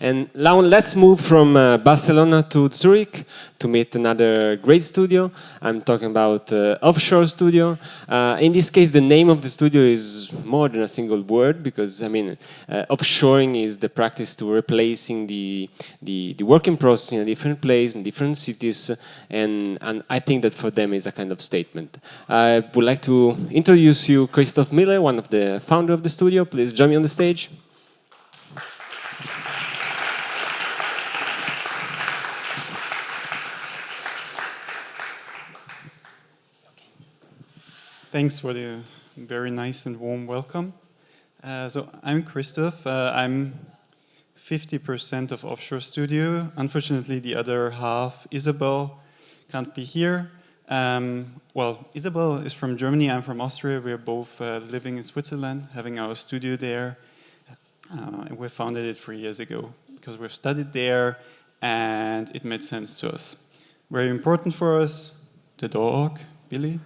And now let's move from Barcelona to Zurich to meet another great studio. I'm talking about Offshore Studio. In this case, the name of the studio is more than a single word, because I mean, offshoring is the practice to replacing the working process in a different place, in different cities, and I think that for them is a kind of statement. I would like to introduce you Christophe Miller, one of the founder of the studio. Please join me on the stage. Thanks for the very nice and warm welcome. So I'm Christoph. I'm 50% of Offshore Studio. Unfortunately, the other half, Isabel, can't be here. Well, Isabel is from Germany. I'm from Austria. We're both living in Switzerland, having our studio there. And we founded it 3 years ago because we've studied there and it made sense to us. Very important for us, the dog, Billy.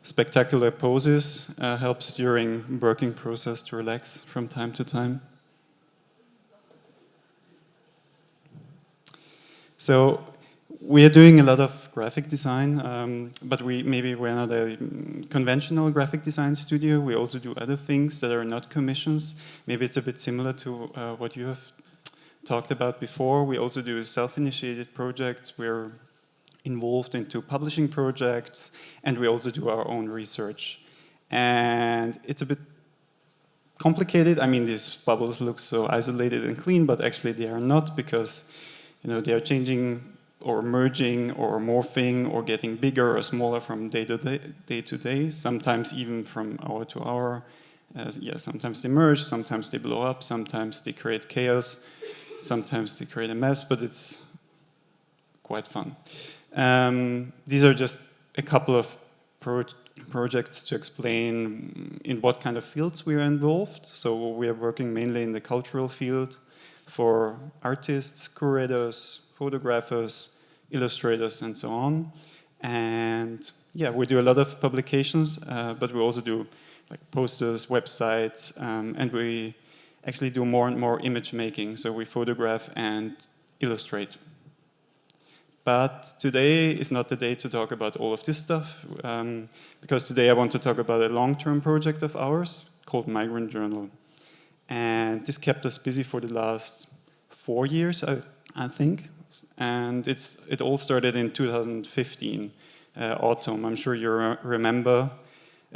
Spectacular poses, helps during working process to relax from time to time. So we are doing a lot of graphic design, but we're not a conventional graphic design studio. We also do other things that are not commissions. Maybe it's a bit similar to what you have talked about before. We also do self-initiated projects. We're involved into publishing projects, and we also do our own research. And it's a bit complicated. I mean, these bubbles look so isolated and clean, but actually they are not, because they are changing or merging or morphing or getting bigger or smaller from day to day, sometimes even from hour to hour. Sometimes they merge, sometimes they blow up, sometimes they create chaos, sometimes they create a mess, but it's quite fun. These are just a couple of projects to explain in what kind of fields we are involved. So we are working mainly in the cultural field for artists, curators, photographers, illustrators, and so on. And yeah, we do a lot of publications, but we also do like posters, websites, and we actually do more and more image making. So we photograph and illustrate. But today is not the day to talk about all of this stuff, because today I want to talk about a long-term project of ours called Migrant Journal. And this kept us busy for the last 4 years, I think. And it all started in 2015, autumn. I'm sure you remember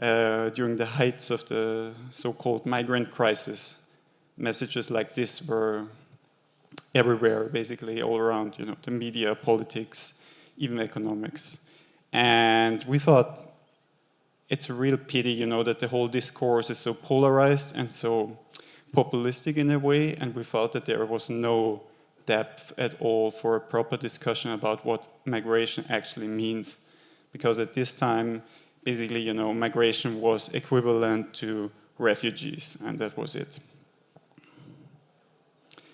during the heights of the so-called migrant crisis, messages like this were everywhere, basically, all around, the media, politics, even economics. And we thought it's a real pity, that the whole discourse is so polarized and so populistic in a way, and we felt that there was no depth at all for a proper discussion about what migration actually means. Because at this time, basically, migration was equivalent to refugees, and that was it.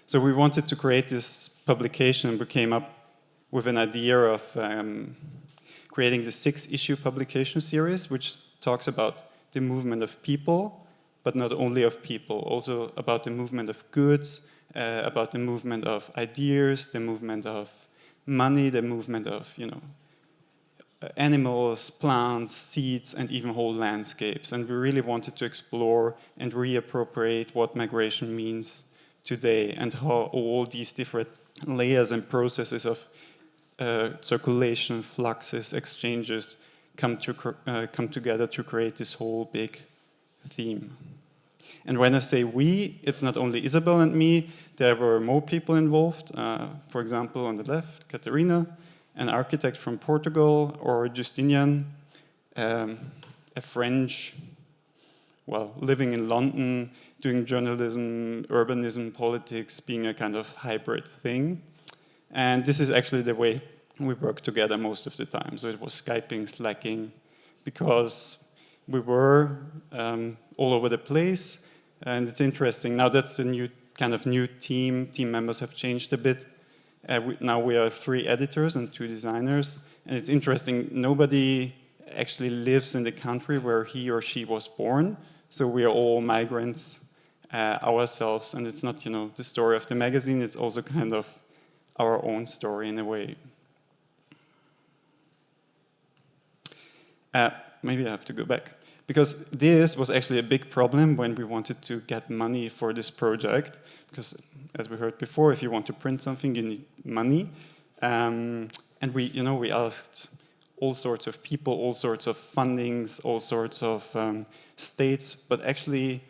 So we wanted to create this publication, and we came up with an idea of creating the 6-issue publication series, which talks about the movement of people, but not only of people, also about the movement of goods, about the movement of ideas, the movement of money, the movement of, animals, plants, seeds, and even whole landscapes. And we really wanted to explore and reappropriate what migration means today, and how all these different layers and processes of circulation, fluxes, exchanges come together to create this whole big theme. And when I say we, it's not only Isabel and me. There were more people involved. For example, on the left, Caterina, an architect from Portugal, or Justinian, a French, living in London, doing journalism, urbanism, politics, being a kind of hybrid thing. And this is actually the way we work together most of the time. So it was Skyping, Slacking, because we were all over the place. And it's interesting. Now that's the new team. Team members have changed a bit. Now we are 3 editors and 2 designers. And it's interesting, nobody actually lives in the country where he or she was born. So we are all migrants ourselves, and it's not, you know, the story of the magazine, it's also kind of our own story in a way. Maybe I have to go back, because this was actually a big problem when we wanted to get money for this project, because as we heard before, if you want to print something, you need money. And we, you know, we asked all sorts of people, all sorts of fundings, all sorts of states, but actually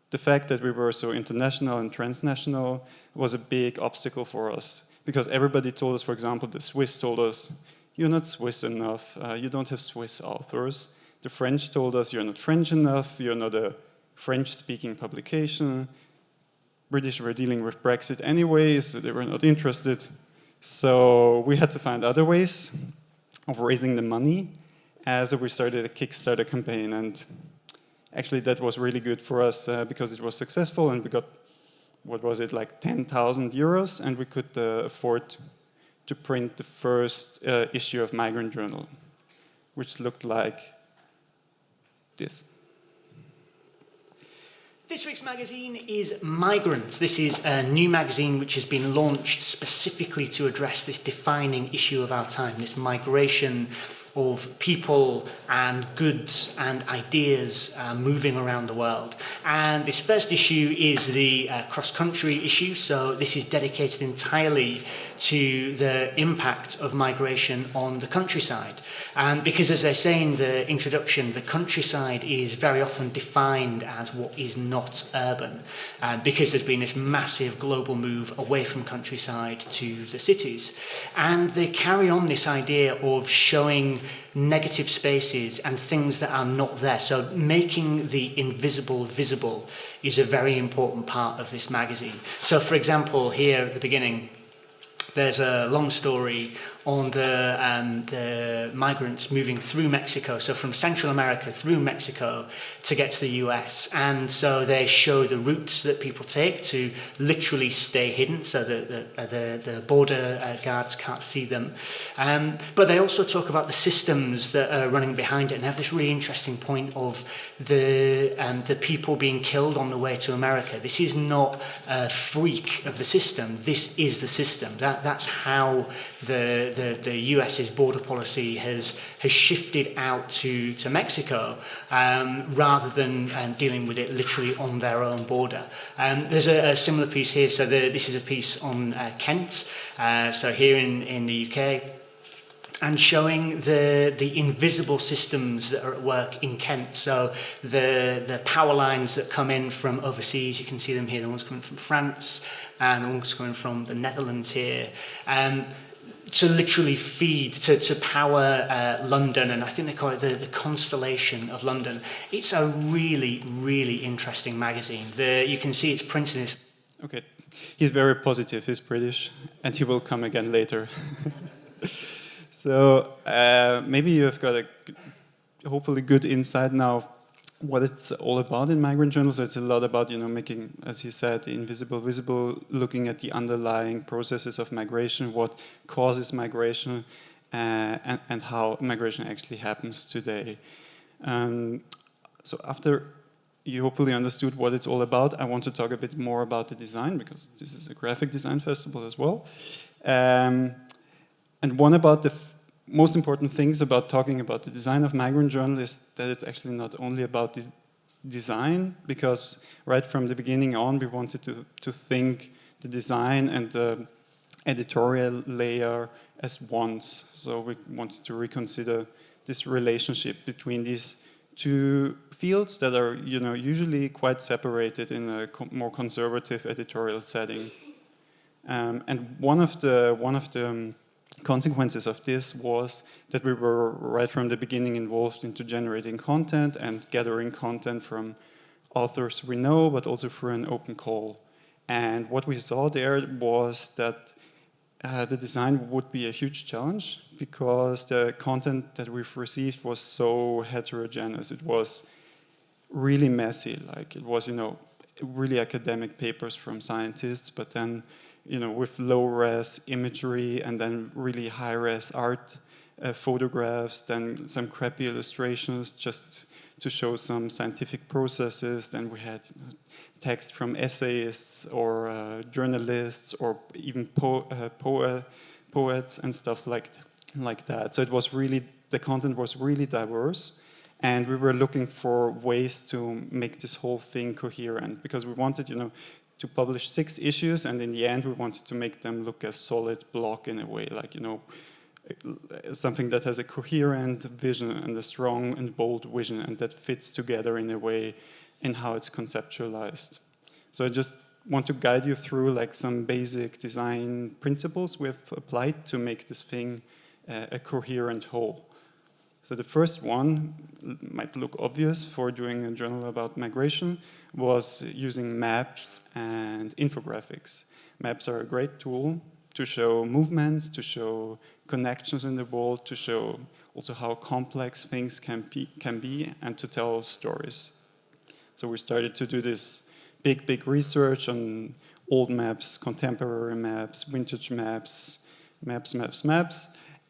the fact that we were so international and transnational was a big obstacle for us, because everybody told us, for example, the Swiss told us, you're not Swiss enough, you don't have Swiss authors. The French told us, you're not French enough, you're not a French-speaking publication. British were dealing with Brexit anyway, so they were not interested. So we had to find other ways of raising the money. So we started a Kickstarter campaign, and actually that was really good for us because it was successful, and we got, what was it, like 10,000 euros, and we could afford to print the first issue of Migrant Journal, which looked like this. This week's magazine is Migrants. This is a new magazine which has been launched specifically to address this defining issue of our time, this migration of people and goods and ideas moving around the world. And this first issue is the cross-country issue, so this is dedicated entirely to the impact of migration on the countryside. Because as they say in the introduction, the countryside is very often defined as what is not urban, because there's been this massive global move away from countryside to the cities. And they carry on this idea of showing negative spaces and things that are not there. So making the invisible visible is a very important part of this magazine. So for example, here at the beginning, there's a long story on the migrants moving through Mexico, so from Central America through Mexico to get to the US. And so they show the routes that people take to literally stay hidden, so the border guards can't see them. But they also talk about the systems that are running behind it, and have this really interesting point of the people being killed on the way to America. This is not a freak of the system, this is the system. That's how the US's border policy has shifted out to Mexico rather than dealing with it literally on their own border. There's a similar piece here. So this is a piece on Kent, so here in the UK, and showing the invisible systems that are at work in Kent. So the power lines that come in from overseas, you can see them here, the ones coming from France and the ones coming from the Netherlands here. To literally feed, to power London, and I think they call it the constellation of London. It's a really, really interesting magazine. You can see it's printed in this. Okay, he's very positive, he's British, and he will come again later. So maybe you have got a hopefully good insight now what it's all about in Migrant Journal. So it's a lot about, you know, making, as you said, the invisible visible, looking at the underlying processes of migration, what causes migration, and how migration actually happens today. So after you hopefully understood what it's all about, I want to talk a bit more about the design, because this is a graphic design festival as well. And one about the most important things about talking about the design of Migrant Journal is that it's actually not only about this design, because right from the beginning on we wanted to think the design and the editorial layer as once. So we wanted to reconsider this relationship between these two fields that are, you know, usually quite separated in a more conservative editorial setting. And one of the consequences of this was that we were right from the beginning involved into generating content and gathering content from authors we know, but also through an open call. And what we saw there was that the design would be a huge challenge, because the content that we've received was so heterogeneous. It was really messy. Like, it was, you know, really academic papers from scientists, but then, you know, with low-res imagery, and then really high-res art photographs, then some crappy illustrations just to show some scientific processes. Then we had text from essayists or journalists or even poets and stuff like that. So it was really, the content was really diverse. And we were looking for ways to make this whole thing coherent, because we wanted, to publish 6 issues, and in the end we wanted to make them look as solid block in a way, like, something that has a coherent vision and a strong and bold vision, and that fits together in a way in how it's conceptualized. So I just want to guide you through like some basic design principles we have applied to make this thing a coherent whole. So the first one might look obvious for doing a journal about migration, was using maps and infographics. Maps are a great tool to show movements, to show connections in the world, to show also how complex things can be, and to tell stories. So we started to do this big research on old maps, contemporary maps, vintage maps.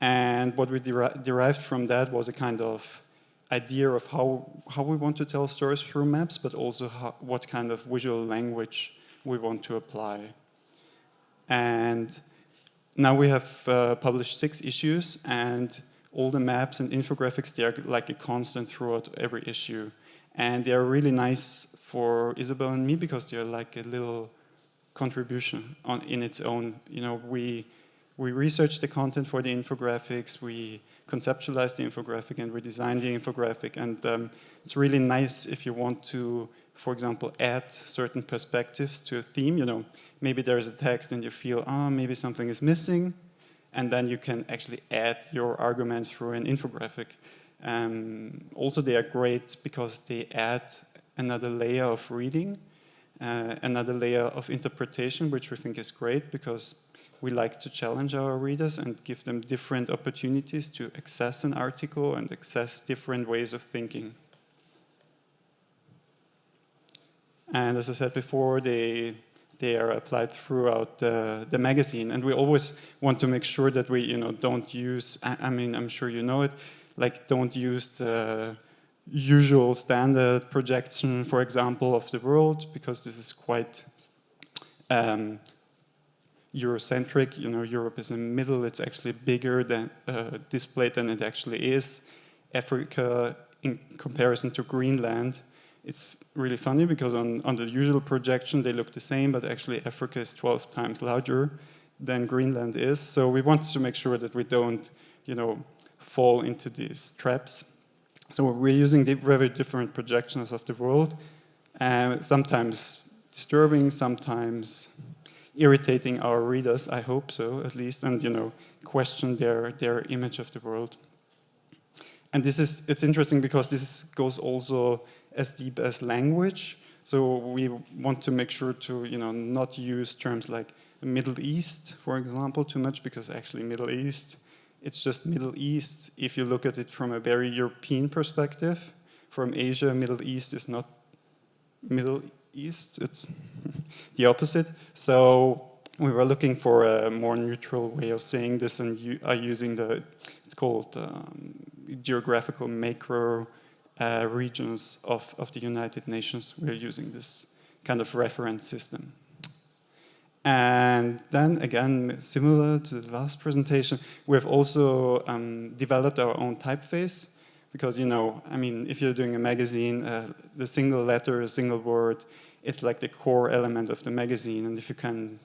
And what we derived from that was a kind of idea of how we want to tell stories through maps, but also what kind of visual language we want to apply. And now we have published 6 issues, and all the maps and infographics, they are like a constant throughout every issue. And they are really nice for Isabel and me because they are like a little contribution in its own. We researched the content for the infographics, we conceptualized the infographic, and we designed the infographic. And it's really nice if you want to, for example, add certain perspectives to a theme. Maybe there's a text and you feel, maybe something is missing, and then you can actually add your argument through an infographic. Also, they are great because they add another layer of reading, another layer of interpretation, which we think is great because we like to challenge our readers and give them different opportunities to access an article and access different ways of thinking. And as I said before, they are applied throughout the magazine. And we always want to make sure that we don't use, I'm sure you know it, like don't use the usual standard projection, for example, of the world, because this is quite Eurocentric. Europe is in the middle. It's actually bigger than displayed than it actually is. Africa, in comparison to Greenland, it's really funny because on the usual projection they look the same, but actually Africa is 12 times larger than Greenland is. So we wanted to make sure that we don't, fall into these traps. So we're using very different projections of the world, sometimes disturbing, sometimes irritating our readers, I hope so, at least, and question their image of the world. And it's interesting because this goes also as deep as language. So we want to make sure to not use terms like Middle East, for example, too much, because actually Middle East, it's just Middle East if you look at it from a very European perspective. From Asia, Middle East is not Middle East, it's the opposite. So we were looking for a more neutral way of saying this, and are using it's called geographical macro regions of the United Nations. We're using this kind of reference system. And then again, similar to the last presentation, we have also developed our own typeface. Because, if you're doing a magazine, the single letter, a single word, it's like the core element of the magazine. And if you can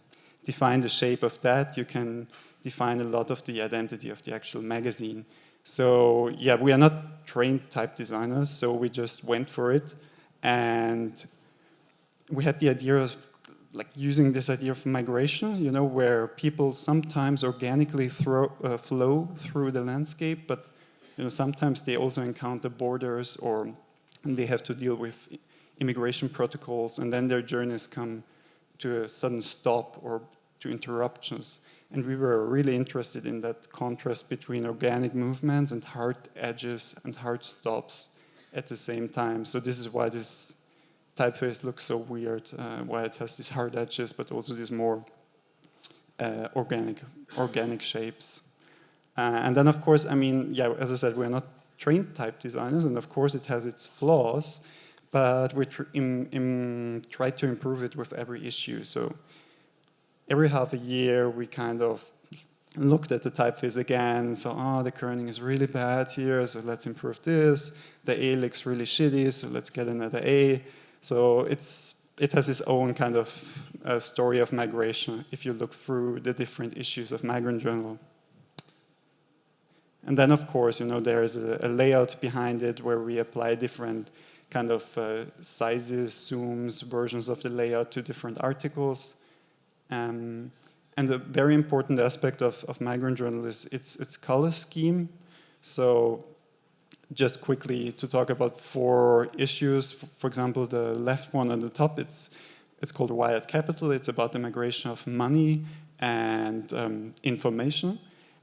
define the shape of that, you can define a lot of the identity of the actual magazine. So, yeah, we are not trained type designers, so we just went for it. And we had the idea of using this idea of migration, where people sometimes organically flow through the landscape, but sometimes they also encounter borders, or they have to deal with immigration protocols, and then their journeys come to a sudden stop or to interruptions. And we were really interested in that contrast between organic movements and hard edges and hard stops at the same time. So this is why this typeface looks so weird, why it has these hard edges, but also these more organic shapes. And then, of course, as I said, we're not trained type designers, and of course it has its flaws, but we try to improve it with every issue. So every half a year we kind of looked at the typeface again, so the kerning is really bad here, so let's improve this. The A looks really shitty, so let's get another A. So it has its own kind of story of migration if you look through the different issues of Migrant Journal. And then, of course, there is a layout behind it where we apply different kind of sizes, zooms, versions of the layout to different articles. And a very important aspect of Migrant Journal is its color scheme. So just quickly to talk about 4 issues. For example, the left one on the top, it's called Wired Capital. It's about the migration of money and information.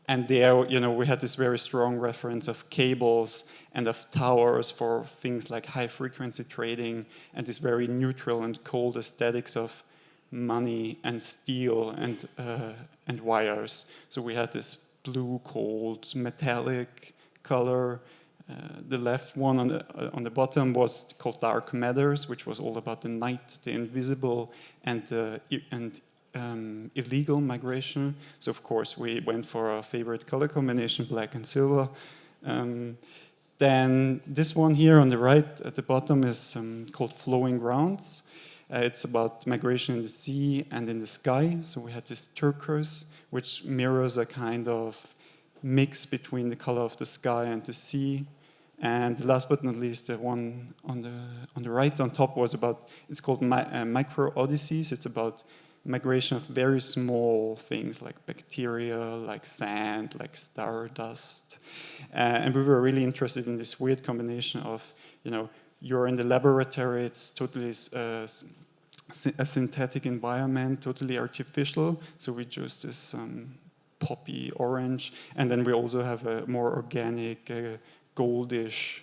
And there, we had this very strong reference of cables and of towers for things like high-frequency trading, and this very neutral and cold aesthetics of money and steel and wires. So we had this blue, cold, metallic color. The left one on the bottom was called Dark Matters, which was all about the night, the invisible, and illegal migration. So of course we went for our favorite color combination, black and silver. Then this one here on the right at the bottom is called Flowing Grounds. It's about migration in the sea and in the sky. So we had this turquoise, which mirrors a kind of mix between the color of the sky and the sea. And last but not least, the one on the right on top was about, it's called Micro Odysseys. It's about migration of very small things like bacteria, like sand, like stardust. And we were really interested in this weird combination of, you're in the laboratory, it's totally a synthetic environment, totally artificial. So we chose this poppy orange. And then we also have a more organic, goldish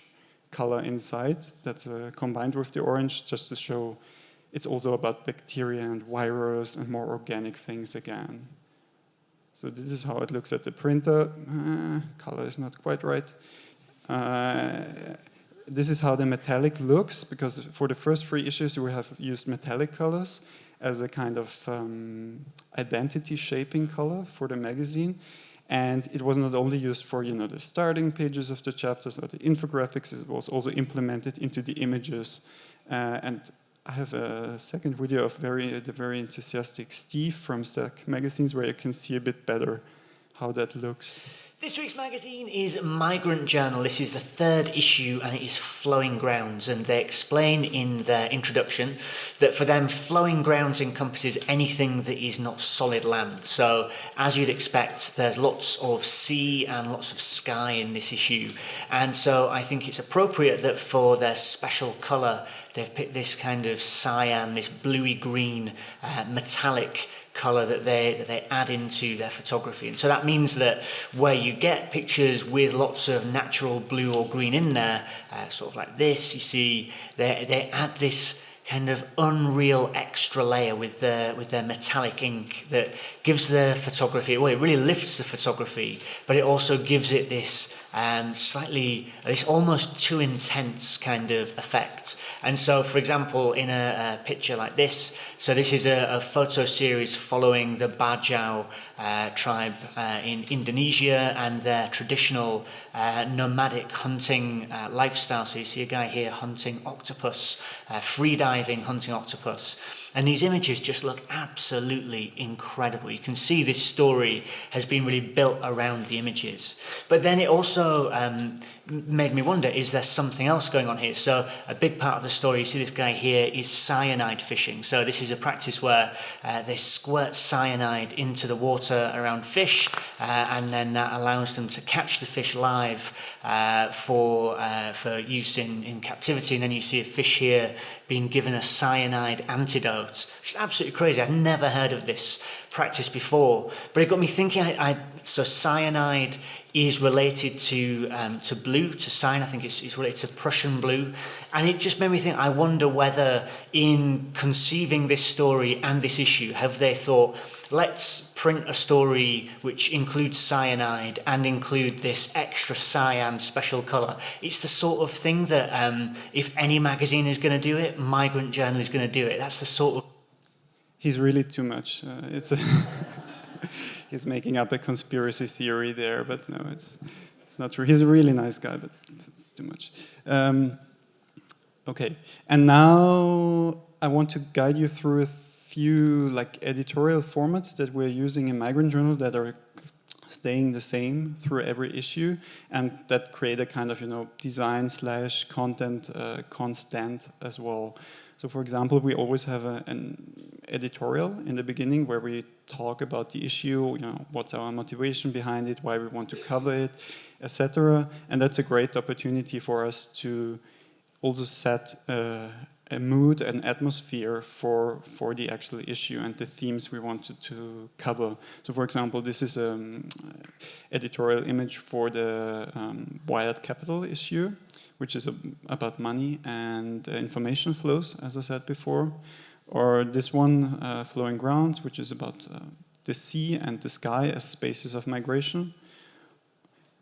color inside that's combined with the orange, just to show it's also about bacteria and virus and more organic things again. So this is how it looks at the printer. Color is not quite right. This is how the metallic looks, because for the first 3 issues we have used metallic colors as a kind of identity shaping color for the magazine. And it was not only used for, the starting pages of the chapters or the infographics, it was also implemented into the images. And I have a second video of the very enthusiastic Steve from Stack Magazines, where you can see a bit better how that looks. This week's magazine is Migrant Journal. This is the 3rd issue, and it is Flowing Grounds. And they explain in their introduction that for them, flowing grounds encompasses anything that is not solid land. So, as you'd expect, there's lots of sea and lots of sky in this issue. And so I think it's appropriate that for their special colour, they've picked this kind of cyan, this bluey green, metallic colour that they add into their photography. And so that means that where you get pictures with lots of natural blue or green in there, sort of like this, you see they add this kind of unreal extra layer with their metallic ink that gives the photography, well, it really lifts the photography, but it also gives it this this almost too intense kind of effect. And so, for example, in a picture like this, so this is a photo series following the Bajau tribe in Indonesia and their traditional nomadic hunting lifestyle. So you see a guy here hunting octopus, freediving hunting octopus. And these images just look absolutely incredible. You can see this story has been really built around the images. But then it also made me wonder, is there something else going on here? So a big part of the story, you see this guy here, is cyanide fishing. So this is a practice where they squirt cyanide into the water around fish, and then that allows them to catch the fish live for use in captivity. And then you see a fish here being given a cyanide antidote, which is absolutely crazy. I've never heard of this practice before, but it got me thinking. So cyanide is related to blue, to cyan. I think it's related to Prussian blue, and it just made me think. I wonder whether in conceiving this story and this issue, have they thought, let's print a story which includes cyanide and include this extra cyan special colour. It's the sort of thing that if any magazine is going to do it, Migrant Journal is going to do it. That's the sort of... He's really too much. He's making up a conspiracy theory there, but no, it's not true. He's a really nice guy, but it's too much. Okay, and now I want to guide you through a few editorial formats that we're using in Migrant Journal that are staying the same through every issue, and that create a kind of design/content constant as well. So for example, we always have an editorial in the beginning where we talk about the issue, what's our motivation behind it, why we want to cover it, etc. And that's a great opportunity for us to also set a mood and atmosphere for the actual issue and the themes we wanted to cover. So for example, this is an editorial image for the Wired Capital issue, which is about money and information flows, as I said before. Or this one, Flowing Grounds, which is about the sea and the sky as spaces of migration.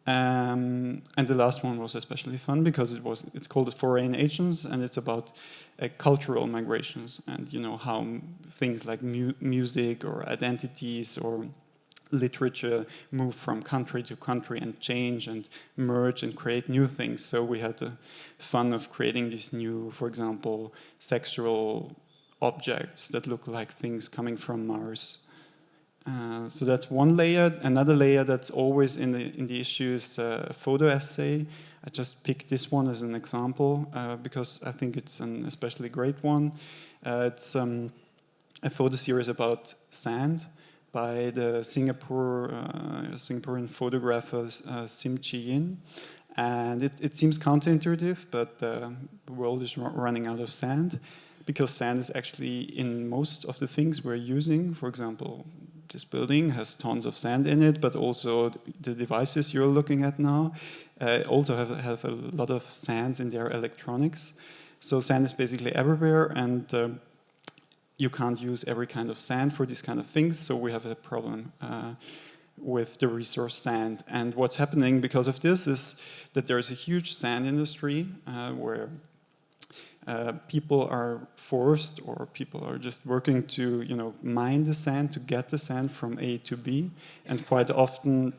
And the last one was especially fun because it's called Foreign Agents, and it's about cultural migrations and how things like music or identities or literature move from country to country and change and merge and create new things. So we had the fun of creating these new, for example, sexual objects that look like things coming from Mars. So that's one layer. Another layer that's always in the issue is a photo essay. I just picked this one as an example because I think it's an especially great one. It's a photo series about sand by the Singaporean photographer Sim Chi Yin. And it seems counterintuitive, but the world is running out of sand because sand is actually in most of the things we're using. For example, this building has tons of sand in it, but also the devices you're looking at now also have a lot of sands in their electronics. So sand is basically everywhere, and you can't use every kind of sand for these kind of things, so we have a problem with the resource sand. And what's happening because of this is that there's a huge sand industry where people are forced, or people are just working to mine the sand to get the sand from A to B, and quite often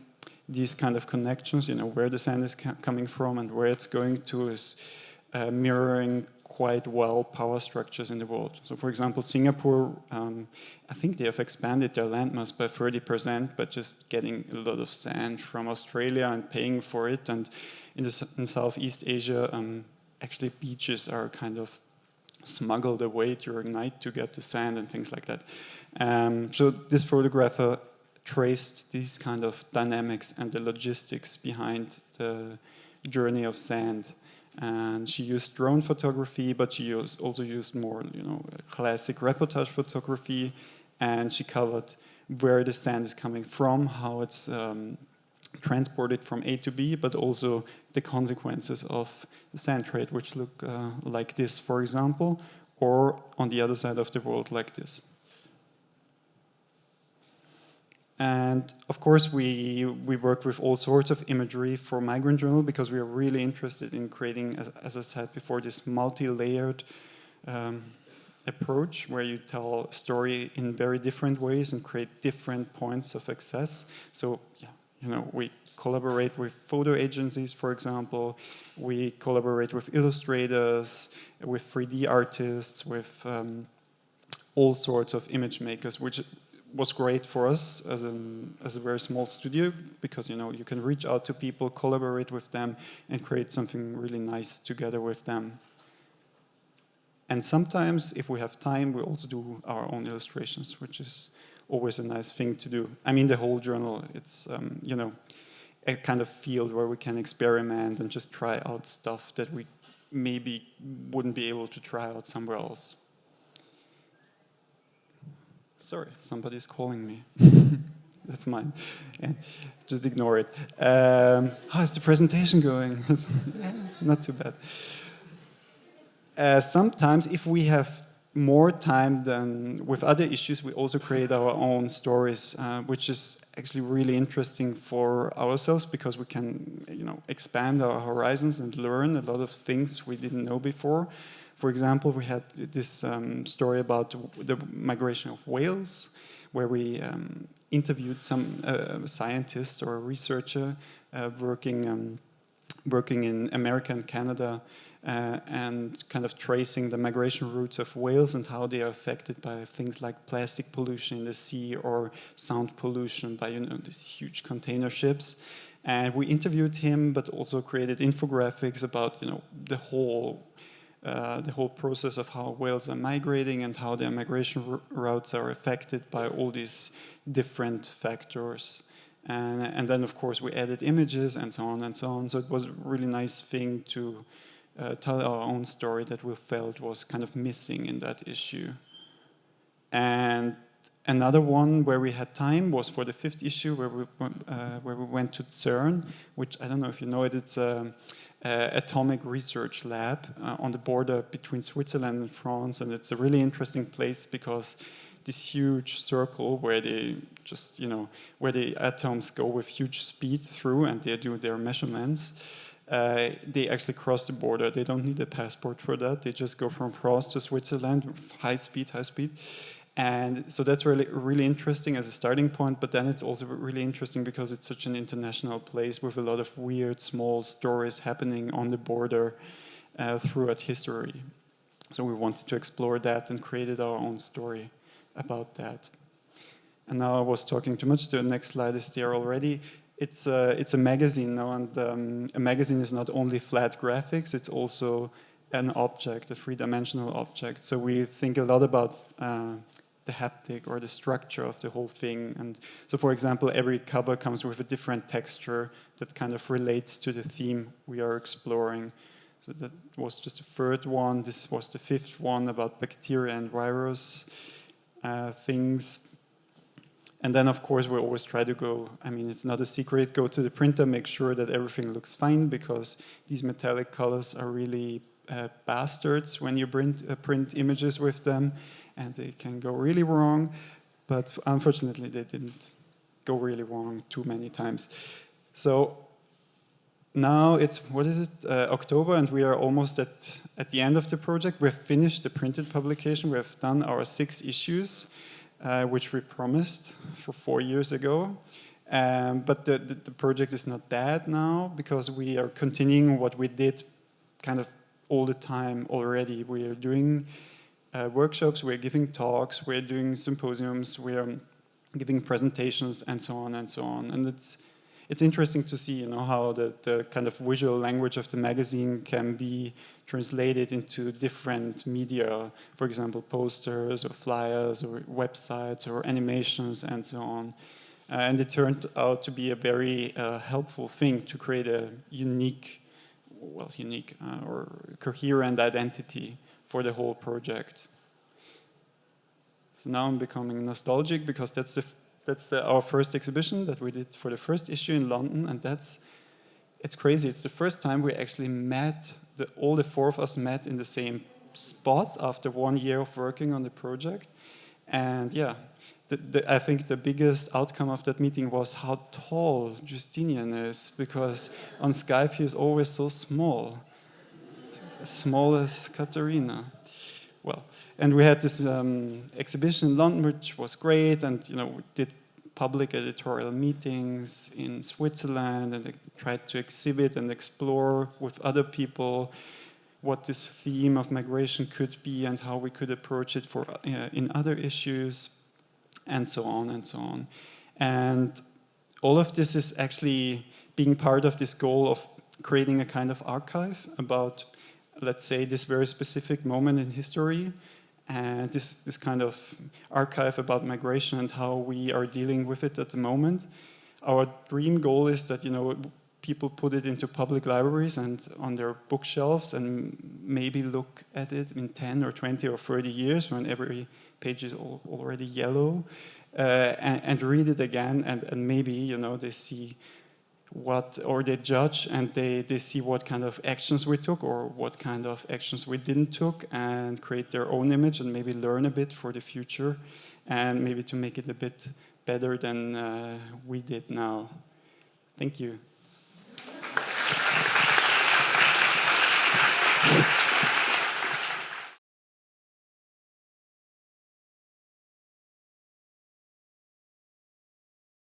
these kind of connections, where the sand is coming from and where it's going to, is mirroring quite well power structures in the world. So for example, Singapore, I think they have expanded their landmass by 30% by just getting a lot of sand from Australia and paying for it. And in Southeast Asia, actually beaches are kind of smuggled away during night to get the sand and things like that. So this photographer traced these kind of dynamics and the logistics behind the journey of sand. And she used drone photography, but she also used more, classic reportage photography, and she covered where the sand is coming from, how it's transported from A to B, but also the consequences of the sand trade, which look like this, for example, or on the other side of the world like this. And of course, we work with all sorts of imagery for Migrant Journal because we are really interested in creating, as I said before, this multi-layered approach where you tell a story in very different ways and create different points of access. So, we collaborate with photo agencies, for example. We collaborate with illustrators, with 3D artists, with all sorts of image makers, which was great for us as a very small studio because you can reach out to people, collaborate with them, and create something really nice together with them. And sometimes, if we have time, we also do our own illustrations, which is always a nice thing to do. I mean, the whole journal, it's a kind of field where we can experiment and just try out stuff that we maybe wouldn't be able to try out somewhere else. Sorry, somebody's calling me. That's mine. Yeah, just ignore it. How's the presentation going? Yeah, it's not too bad. Sometimes, if we have more time than with other issues, we also create our own stories, which is actually really interesting for ourselves because we can, expand our horizons and learn a lot of things we didn't know before. For example, we had this story about the migration of whales, where we interviewed some scientist or a researcher working in America and Canada, and kind of tracing the migration routes of whales and how they are affected by things like plastic pollution in the sea or sound pollution by these huge container ships. And we interviewed him, but also created infographics about the whole process of how whales are migrating and how their migration routes are affected by all these different factors. And then, of course, we added images and so on and so on. So it was a really nice thing to tell our own story that we felt was kind of missing in that issue. And another one where we had time was for the 5th issue, where we went to CERN, which I don't know if you know it. It's atomic research lab on the border between Switzerland and France, and it's a really interesting place because this huge circle where they just, where the atoms go with huge speed through and they do their measurements, they actually cross the border. They don't need a passport for that. They just go from France to Switzerland with high speed. And so that's really, really interesting as a starting point, but then it's also really interesting because it's such an international place with a lot of weird, small stories happening on the border throughout history. So we wanted to explore that and created our own story about that. And now I was talking too much. The next slide is there already. It's a magazine now, and a magazine is not only flat graphics, it's also an object, a three-dimensional object. So we think a lot about the haptic or the structure of the whole thing. And so, for example, every cover comes with a different texture that kind of relates to the theme we are exploring. So that was just the 3rd one. This was the 5th one about bacteria and virus things. And then, of course, we always try to go, it's not a secret, go to the printer, make sure that everything looks fine, because these metallic colors are really bastards when you print images with them, and they can go really wrong. But unfortunately, they didn't go really wrong too many times. So now it's, October, and we are almost at the end of the project. We've finished the printed publication. We have done our 6 issues. Which we promised for 4 years ago. But the project is not dead now because we are continuing what we did kind of all the time already. We are doing workshops, we're giving talks, we're doing symposiums, we're giving presentations, and so on and so on. And it's interesting to see, how the kind of visual language of the magazine can be translated into different media, for example, posters or flyers or websites or animations and so on. And it turned out to be a very helpful thing to create a unique or coherent identity for the whole project. So now I'm becoming nostalgic because that's our first exhibition that we did for the 1st issue in London, and it's crazy. It's the first time we actually met, all the 4 of us met in the same spot after 1 year of working on the project. And yeah, I think the biggest outcome of that meeting was how tall Justinian is, because on Skype he is always so small, as small as Katharina. Well, and we had this exhibition in London, which was great, and we did public editorial meetings in Switzerland, and tried to exhibit and explore with other people what this theme of migration could be and how we could approach it in other issues, and so on and so on. And all of this is actually being part of this goal of creating a kind of archive about, let's say, this very specific moment in history, and this kind of archive about migration and how we are dealing with it at the moment. Our dream goal is that people put it into public libraries and on their bookshelves, and maybe look at it in 10 or 20 or 30 years when every page is already yellow, and read it again, and maybe, you know, they see what, or they judge and they see what kind of actions we took or what kind of actions we didn't took, and create their own image and maybe learn a bit for the future, and maybe to make it a bit better than we did now. Thank you.